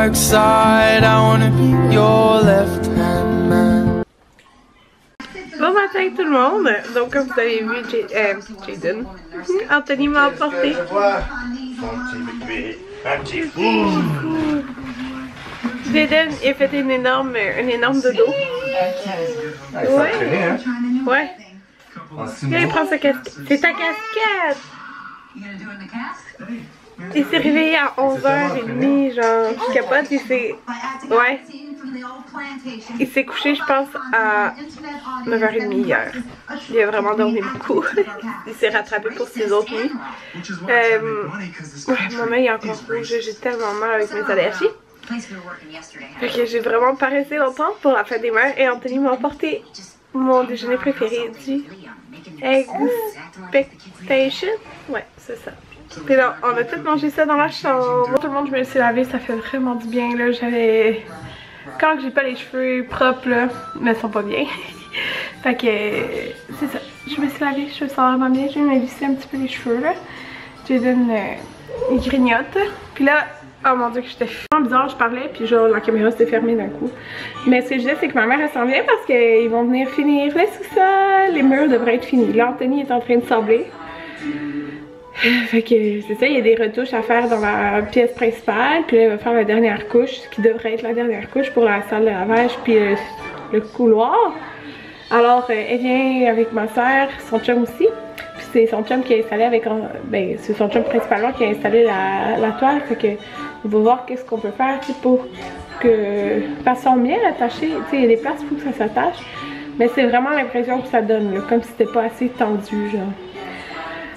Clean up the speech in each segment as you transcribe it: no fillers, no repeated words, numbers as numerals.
dark side. I wanna be your left hand man. Bon matin tout le monde. Donc comme vous avez vu, Jaden, Anthony m'a emporté. Un petit fou. Jaden, il a fait un énorme dodo. Ouais. Ouais. Là, il prend sa casquette. C'est ta casquette! Il s'est réveillé à 11h30, genre, je capote, il s'est... Ouais. Il s'est couché, je pense, à 9h30 hier. Il a vraiment dormi beaucoup. Il s'est rattrapé pour ses autres nuits. Ouais, mon œil est encore rouge, j'ai tellement mal avec mes allergies. Fait que j'ai vraiment pas resté longtemps pour la fête des mères et Anthony m'a emporté mon déjeuner préféré du Expectation. Ouais, c'est ça. Puis là, on a tout mangé ça dans la chambre. Tout le monde, je me suis lavé, ça fait vraiment du bien là. J'avais... Quand j'ai pas les cheveux propres là, mais ils sont pas bien. Fait que c'est ça. Je me suis lavée, je me sens vraiment bien. Je vais lisser un petit peu les cheveux là. Jaden il grignote. Puis là, oh mon dieu que j'étais vraiment bizarre, je parlais puis genre la caméra s'était fermée d'un coup. Mais ce que je disais c'est que ma mère elle s'en vient parce qu'ils vont venir finir le sous-sol. Les murs devraient être finis. Là Anthony est en train de sabler. Fait que c'est ça, il y a des retouches à faire dans la pièce principale. Puis là il va faire la dernière couche, ce qui devrait être la dernière couche pour la salle de lavage puis le couloir. Alors elle vient avec ma soeur, son chum aussi. Puis c'est son chum qui a installé avec... Ben c'est son chum principalement qui a installé la toile. Fait que on va voir qu'est-ce qu'on peut faire pour que... Parce qu'ils sont bien attachés, tu sais il y a des places où ça s'attache. Mais c'est vraiment l'impression que ça donne, là, comme si c'était pas assez tendu genre.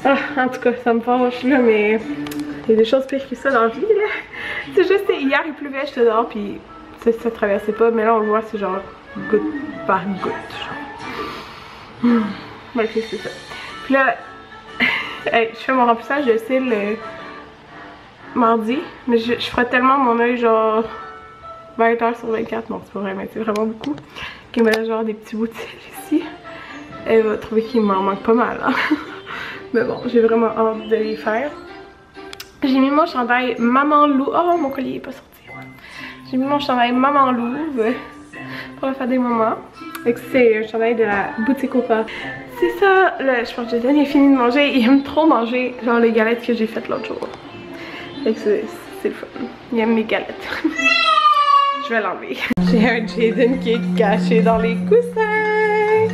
Ah, en tout cas, ça me fâche là, mais il y a des choses pires que ça dans la vie là. C'est juste, hier il pleuvait, j'étais dehors puis ça traversait pas, mais là on le voit, c'est genre goutte par goutte. Genre. Ok, c'est ça. Puis là, hey, je fais mon remplissage de cils mardi, mais je frotte tellement mon œil genre 20h/24, non c'est pas vrai, mais c'est vraiment beaucoup, qu'il me laisse genre des petits bouts de cils ici. Elle va trouver qu'il m'en manque pas mal. Hein. Mais bon, j'ai vraiment hâte de les faire. J'ai mis mon chandail Maman Louve. Oh, mon collier est pas sorti. J'ai mis mon chandail Maman Louve pour la fête des mamans. C'est un chandail de la boutique au pas. C'est ça, là, je pense que Jaden il a fini de manger. Il aime trop manger, genre les galettes que j'ai faites l'autre jour. Fait que c'est le fun. Il aime mes galettes. Je vais l'enlever. J'ai un Jaden qui est caché dans les coussins.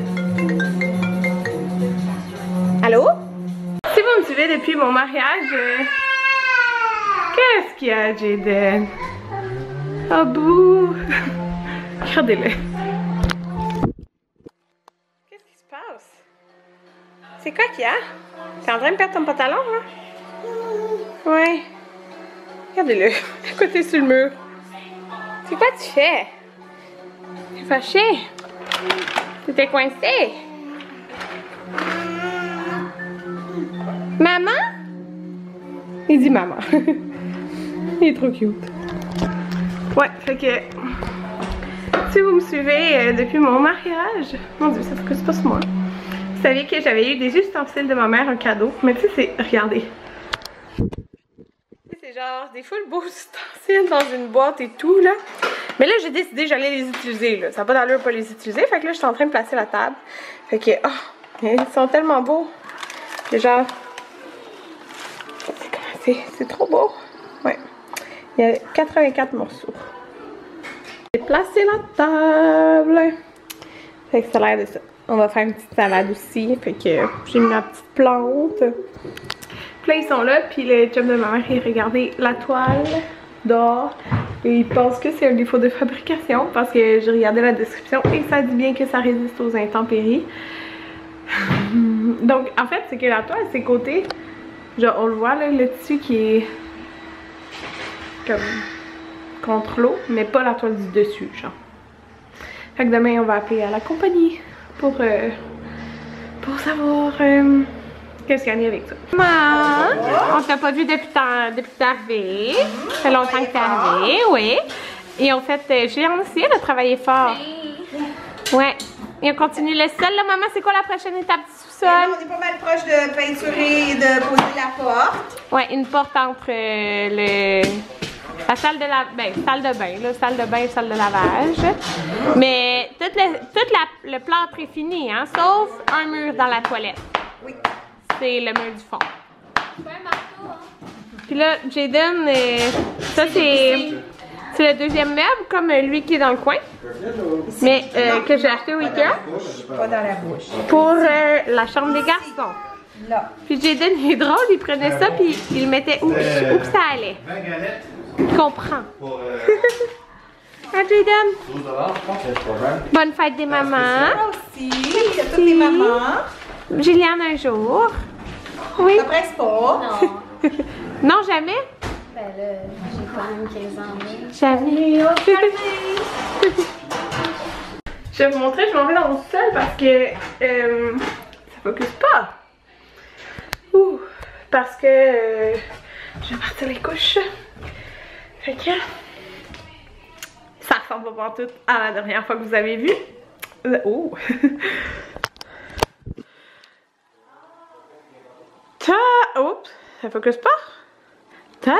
Allô? Si vous me suivez depuis mon mariage, qu'est-ce qu'il y a, Jaden? Ah bouh! Regardez-le. Qu'est-ce qui se passe? C'est quoi qu'il y a? T'es en train de perdre ton pantalon, hein? Ouais. Regardez-le. À côté sur le mur. C'est quoi tu fais? T'es fâché? T'étais coincé? Maman? Il dit maman. Il est trop cute. Ouais, fait que si vous me suivez depuis mon mariage, mon dieu, ça focus pas sur moi. Vous saviez que j'avais eu des ustensiles de ma mère en cadeau. Mais tu sais, c'est. Regardez. C'est genre des full beaux ustensiles dans une boîte et tout là. Mais là, j'ai décidé que j'allais les utiliser là. Ça n'a pas d'allure pas les utiliser. Fait que là, je suis en train de placer la table. Fait que, oh, ils sont tellement beaux. Puis genre. C'est trop beau. Ouais. Il y a 84 morceaux. J'ai placé la table. Fait que ça a l'air de ça. On va faire une petite salade aussi. Fait que j'ai mis ma petite plante. Puis là, ils sont là. Puis le chum de ma mère, il regardait la toile dehors. Et il pense que c'est un défaut de fabrication. Parce que j'ai regardé la description. Et ça dit bien que ça résiste aux intempéries. Donc, en fait, c'est que la toile, ses côtés... Genre, on le voit là, le tissu qui est comme contre l'eau, mais pas la toile du dessus, genre. Fait que demain, on va appeler à la compagnie pour savoir qu'est-ce qu'il y en a avec ça. Maman, on t'a pas vu depuis t'es arrivée. Ça fait longtemps que t'es arrivée, oui. Et en fait, Juliane aussi, elle a travaillé fort. Ouais. Et on continue le sol, là, maman, c'est quoi la prochaine étape du sous-sol? On est pas mal proche de peinturer et de poser la porte. Ouais, une porte entre la La salle de salle de bain, là, salle de bain, salle de lavage. Mais tout le plâtre est fini, hein, sauf un mur dans la toilette. Oui. C'est le mur du fond. C'est un marteau, hein? Puis là, Jaden, ça c'est le deuxième meuble, comme lui qui est dans le coin. Mais que j'ai acheté au Ikea. Pas dans la bouche. Pour la chambre des garçons. Là. Puis Jaden, il est drôle, il prenait ça puis il le mettait où que ça allait. Il comprend. Ah, Jaden. Bonne fête des mamans. Aussi, c'est tes mamans. Juliane un jour. Oui. Ça presse pas. Non. Non, jamais? Ben là, j'ai quand même 15 ans. Mais... Jamais. Je vais vous montrer, je m'en vais dans mon sol parce que ça focus pas. Ouh, parce que je vais partir les couches. Fait que ça ressemble pas tout à la dernière fois que vous avez vu. Oh! Oups, ça focus pas. Tadam!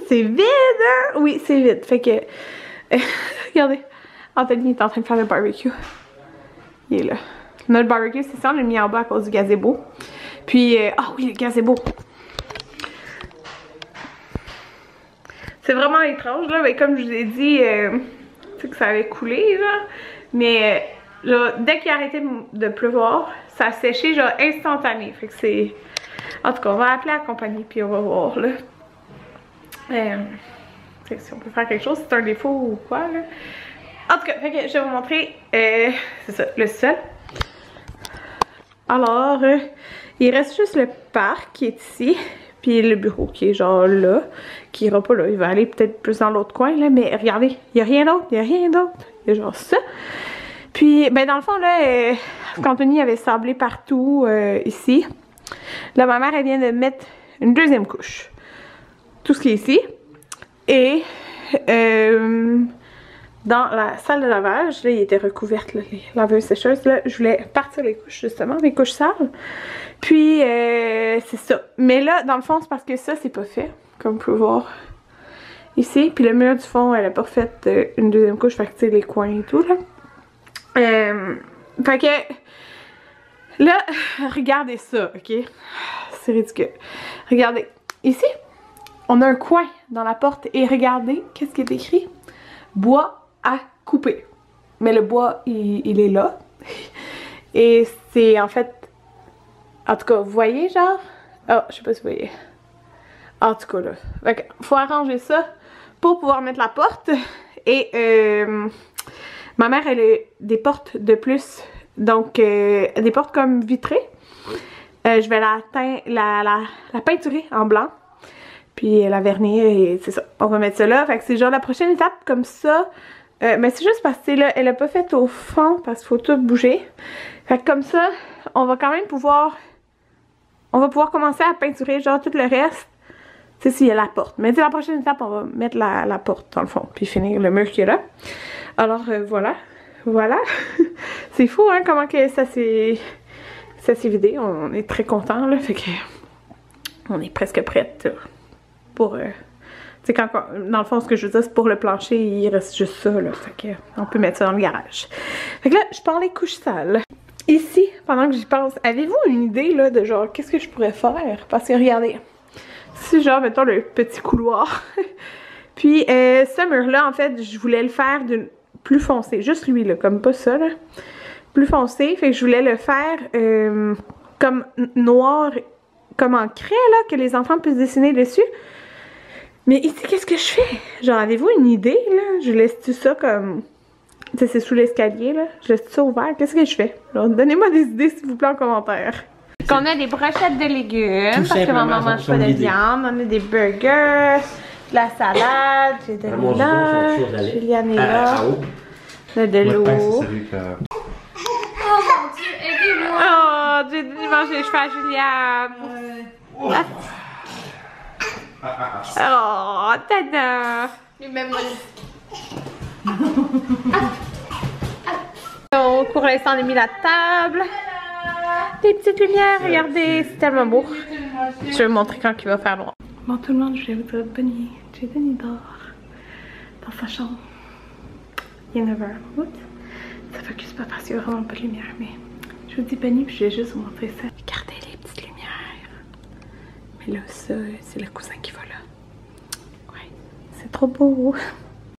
C'est vide, hein? Oui, c'est vide. Fait que regardez, Anthony est en train de faire le barbecue. Il est là. Notre barbecue, c'est ça, on l'a mis en bas à cause du gazebo. Puis, ah oui, le gazebo. C'est vraiment étrange, là. Mais comme je vous ai dit, c'est que ça avait coulé, là. Mais, genre, dès qu'il a arrêté de pleuvoir, ça a séché, genre, instantané. Fait que c'est... En tout cas, on va appeler la compagnie, puis on va voir, là. Si on peut faire quelque chose, c'est un défaut ou quoi, là. En tout cas, fait que je vais vous montrer, c'est ça, le sol. Alors, il reste juste le parc qui est ici, puis le bureau qui est genre là, qui ira pas là, il va aller peut-être plus dans l'autre coin là, mais regardez, il y a rien d'autre, il y a rien d'autre, il y a genre ça. Puis, ben dans le fond là, Anthony avait sablé partout ici. Là, ma mère elle vient de mettre une deuxième couche. Tout ce qui est ici. Et dans la salle de lavage, là, il était recouverte, là, les laveuses sécheuses. Là, je voulais partir les couches, justement, les couches sales. Puis, c'est ça. Mais là, dans le fond, c'est parce que ça, c'est pas fait, comme vous pouvez voir ici. Puis le mur du fond, elle a pas fait une deuxième couche, fait que, tu sais, les coins et tout, là. Fait que, là, regardez ça, ok? C'est ridicule. Regardez, ici, on a un coin dans la porte et regardez, qu'est-ce qui est écrit? Bois à couper. Mais le bois, il est là. Et c'est en fait... En tout cas, vous voyez genre? Oh, je sais pas si vous voyez. En tout cas, là. Fait faut arranger ça pour pouvoir mettre la porte. Et ma mère, elle a des portes de plus. Donc, des portes comme vitrées. Je vais la peinturer en blanc. Puis la vernir et c'est ça. On va mettre ça là. Fait que c'est genre la prochaine étape comme ça. Mais c'est juste parce que là, elle a pas fait au fond parce qu'il faut tout bouger. Fait que comme ça, on va quand même pouvoir... On va pouvoir commencer à peinturer genre tout le reste. Tu sais, s'il y a la porte. Mais la prochaine étape, on va mettre la porte dans le fond. Puis finir le mur qui est là. Alors voilà. Voilà. C'est fou hein comment que ça s'est vidé. On est très contents là. Fait que... On est presque prête pour... tu sais, dans le fond, ce que je veux dire, c'est pour le plancher, il reste juste ça, là. Fait que, on peut mettre ça dans le garage. Fait que là, je prends les couches sales. Ici, pendant que j'y pense, avez-vous une idée, là, de genre, qu'est-ce que je pourrais faire? Parce que, regardez, si genre, mettons, le petit couloir. Puis, ce mur-là, en fait, je voulais le faire d'une plus foncé. Juste lui, là, comme pas ça, là. Plus foncé. Fait que je voulais le faire comme noir, comme en craie, là, que les enfants puissent dessiner dessus. Mais ici, qu'est-ce que je fais? Genre, avez-vous une idée, là? Je laisse tout ça comme... Tu sais, c'est sous l'escalier, là. Je laisse tout ça ouvert. Qu'est-ce que je fais? Alors, donnez-moi des idées, s'il vous plaît, en commentaire. On a des brochettes de légumes, parce que maman mange pas de viande. On a des burgers, de la salade, j'ai de là, Juliane est là. On a de l'eau. Oh mon Dieu, aidez-moi! Oh, j'ai mangé les cheveux à Juliane. Oh, tada! Et même moi. Donc, pour l'instant, on a mis la table. Des petites lumières, regardez, c'est tellement beau. Je vais vous montrer quand il va faire noir. Bon, tout le monde, je voulais vous dire bonne nuit. Jaden, il dort dans sa chambre. Il est 9h. Oups. Ça focus pas parce qu'il y a vraiment pas de lumière, mais je vous dis bonne nuit, puis je vais juste vous montrer ça. Regardez les petites lumières. Mais là, ça, c'est le cousin qui va là. Ouais, c'est trop beau.